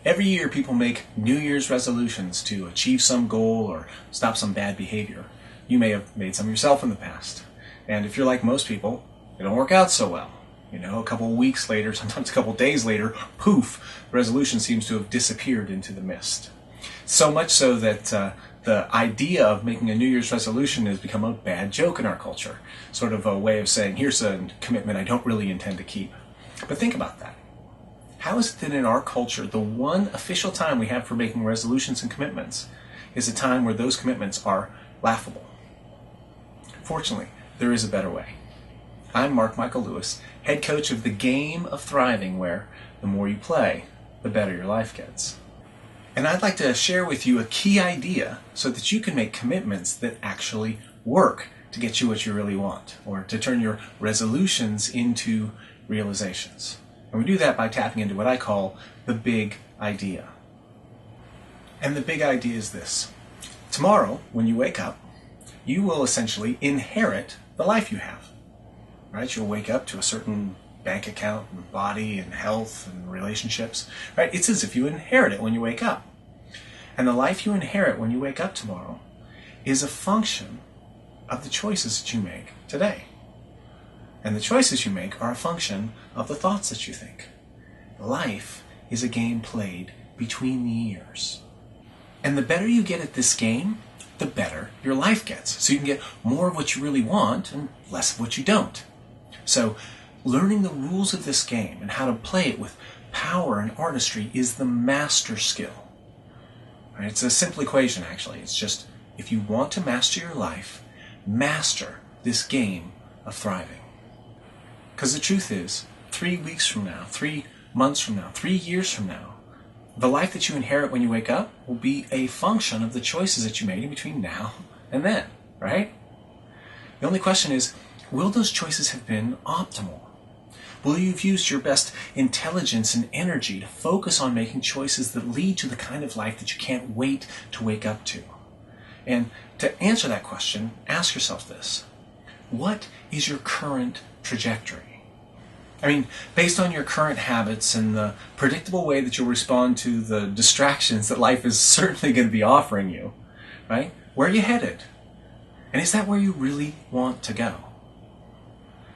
Every year people make New Year's resolutions to achieve some goal or stop some bad behavior. You may have made some yourself in the past. And if you're like most people, it don't work out so well. A couple of weeks later, sometimes a couple of days later, poof, the resolution seems to have disappeared into the mist. So much so that the idea of making a New Year's resolution has become a bad joke in our culture. Sort of a way of saying, here's a commitment I don't really intend to keep. But think about that. How is it that in our culture, the one official time we have for making resolutions and commitments is a time where those commitments are laughable? Fortunately, there is a better way. I'm Mark Michael Lewis, head coach of the Game of Thriving, where the more you play, the better your life gets. And I'd like to share with you a key idea so that you can make commitments that actually work to get you what you really want, or to turn your resolutions into realizations. And we do that by tapping into what I call the big idea. And the big idea is this. Tomorrow, when you wake up, you will essentially inherit the life you have. Right? You'll wake up to a certain bank account and body and health and relationships. Right? It's as if you inherit it when you wake up. And the life you inherit when you wake up tomorrow is a function of the choices that you make today. And the choices you make are a function of the thoughts that you think. Life is a game played between the ears. And the better you get at this game, the better your life gets. So you can get more of what you really want and less of what you don't. So learning the rules of this game and how to play it with power and artistry is the master skill. Right? It's a simple equation, actually. It's just, if you want to master your life, master this game of thriving. Because the truth is, 3 weeks from now, 3 months from now, 3 years from now, the life that you inherit when you wake up will be a function of the choices that you made in between now and then, right? The only question is, will those choices have been optimal? Will you have used your best intelligence and energy to focus on making choices that lead to the kind of life that you can't wait to wake up to? And to answer that question, ask yourself this. What is your current trajectory? I mean, based on your current habits and the predictable way that you'll respond to the distractions that life is certainly going to be offering you, right? Where are you headed? And is that where you really want to go?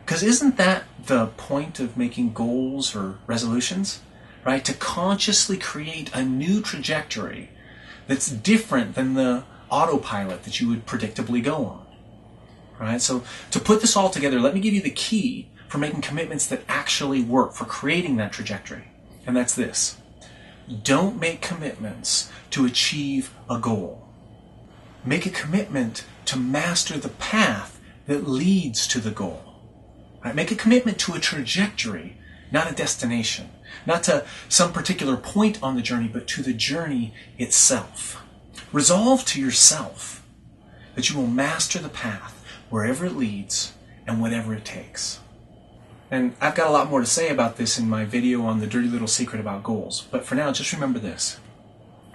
Because isn't that the point of making goals or resolutions, right? To consciously create a new trajectory that's different than the autopilot that you would predictably go on, right? So to put this all together, let me give you the key for making commitments that actually work, for creating that trajectory. And that's this. Don't make commitments to achieve a goal. Make a commitment to master the path that leads to the goal. Right? Make a commitment to a trajectory, not a destination. Not to some particular point on the journey, but to the journey itself. Resolve to yourself that you will master the path wherever it leads and whatever it takes. And I've got a lot more to say about this in my video on the dirty little secret about goals. But for now, just remember this.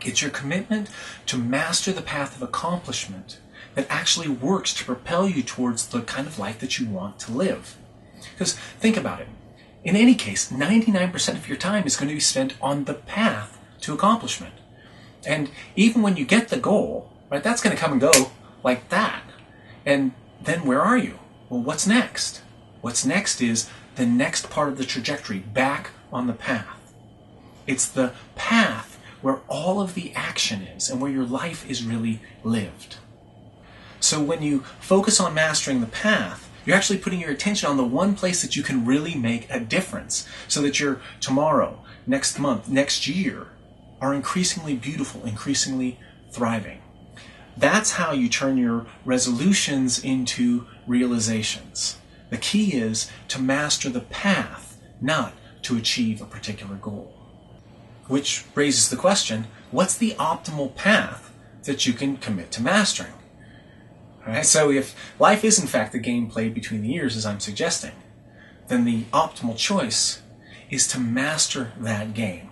It's your commitment to master the path of accomplishment that actually works to propel you towards the kind of life that you want to live. Because think about it. In any case, 99% of your time is going to be spent on the path to accomplishment. And even when you get the goal, right, that's going to come and go like that. And then where are you? Well, what's next? What's next is the next part of the trajectory, back on the path. It's the path where all of the action is and where your life is really lived. So when you focus on mastering the path, you're actually putting your attention on the one place that you can really make a difference, so that your tomorrow, next month, next year are increasingly beautiful, increasingly thriving. That's how you turn your resolutions into realizations. The key is to master the path, not to achieve a particular goal. Which raises the question, what's the optimal path that you can commit to mastering? All right, so if life is in fact the game played between the ears, as I'm suggesting, then the optimal choice is to master that game.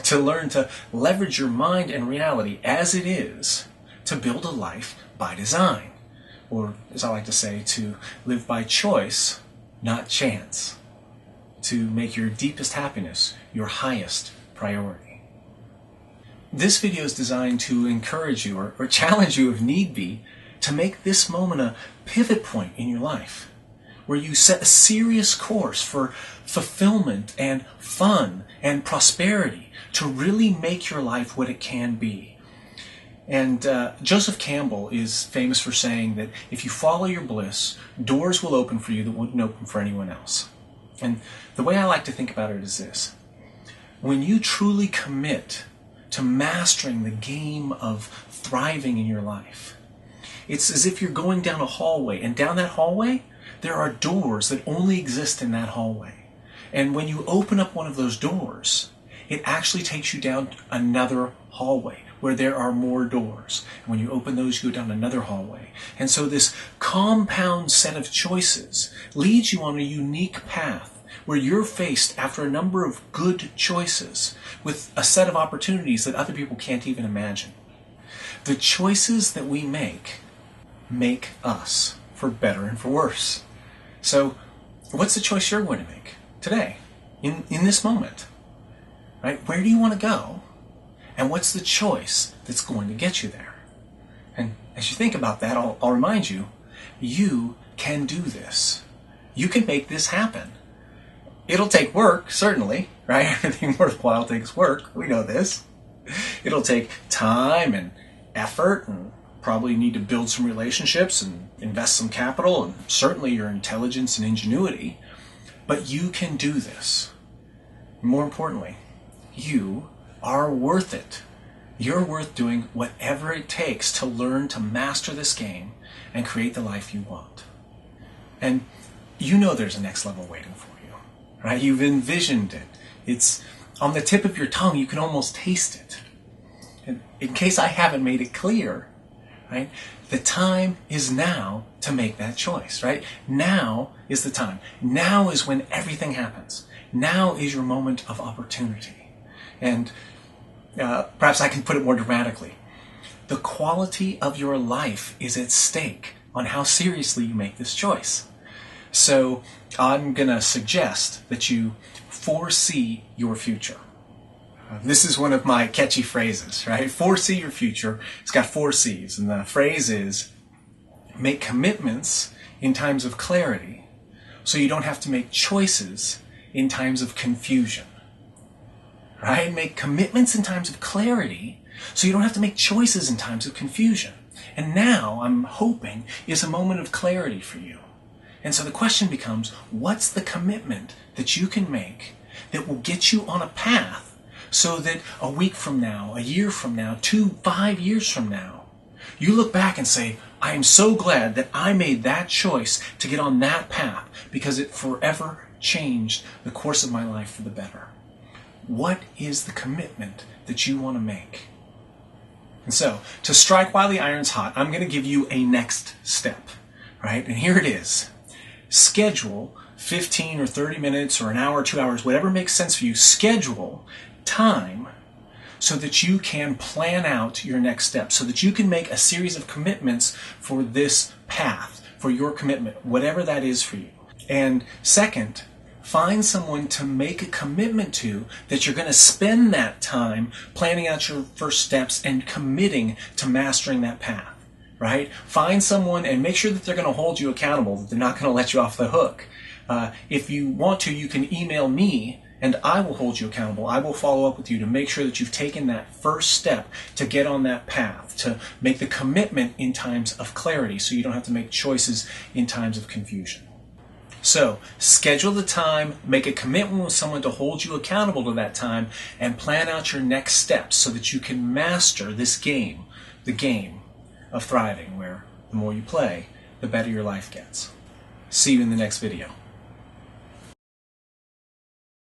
To learn to leverage your mind and reality as it is to build a life by design. Or, as I like to say, to live by choice, not chance. To make your deepest happiness your highest priority. This video is designed to encourage you or challenge you if need be to make this moment a pivot point in your life where you set a serious course for fulfillment and fun and prosperity to really make your life what it can be. And Joseph Campbell is famous for saying that if you follow your bliss, doors will open for you that wouldn't open for anyone else. And the way I like to think about it is this. When you truly commit to mastering the game of thriving in your life, it's as if you're going down a hallway, and down that hallway, there are doors that only exist in that hallway. And when you open up one of those doors, it actually takes you down another hallway where there are more doors. And when you open those, you go down another hallway. And so this compound set of choices leads you on a unique path where you're faced after a number of good choices with a set of opportunities that other people can't even imagine. The choices that we make us, for better and for worse. So what's the choice you're going to make today, in this moment? Right? Where do you want to go? And what's the choice that's going to get you there? And as you think about that, I'll remind you, you can do this. You can make this happen. It'll take work, certainly, right? Everything worthwhile takes work. We know this. It'll take time and effort, and probably need to build some relationships and invest some capital, and certainly your intelligence and ingenuity. But you can do this. More importantly, you are worth it. You're worth doing whatever it takes to learn to master this game and create the life you want. And you know there's a next level waiting for you, right? You've envisioned it. It's on the tip of your tongue. You can almost taste it. And in case I haven't made it clear, right? The time is now to make that choice, right? Now is the time. Now is when everything happens. Now is your moment of opportunity. And perhaps I can put it more dramatically. The quality of your life is at stake on how seriously you make this choice. So I'm going to suggest that you foresee your future. This is one of my catchy phrases, right? Foresee your future. It's got 4 C's. And the phrase is, make commitments in times of clarity so you don't have to make choices in times of confusion. Right? Make commitments in times of clarity so you don't have to make choices in times of confusion. And now, I'm hoping, is a moment of clarity for you. And so the question becomes, what's the commitment that you can make that will get you on a path so that a week from now, a year from now, 5 years from now, you look back and say, I am so glad that I made that choice to get on that path because it forever changed the course of my life for the better. What is the commitment that you want to make? And so, to strike while the iron's hot, I'm going to give you a next step, right? And here it is. Schedule 15 or 30 minutes or an hour, 2 hours, whatever makes sense for you. Schedule time so that you can plan out your next step, so that you can make a series of commitments for this path, for your commitment, whatever that is for you. And second, find someone to make a commitment to that you're going to spend that time planning out your first steps and committing to mastering that path, right? Find someone and make sure that they're going to hold you accountable, that they're not going to let you off the hook. If you want to, you can email me and I will hold you accountable. I will follow up with you to make sure that you've taken that first step to get on that path, to make the commitment in times of clarity so you don't have to make choices in times of confusion. So, schedule the time, make a commitment with someone to hold you accountable to that time, and plan out your next steps so that you can master this game, the game of thriving, where the more you play, the better your life gets. See you in the next video.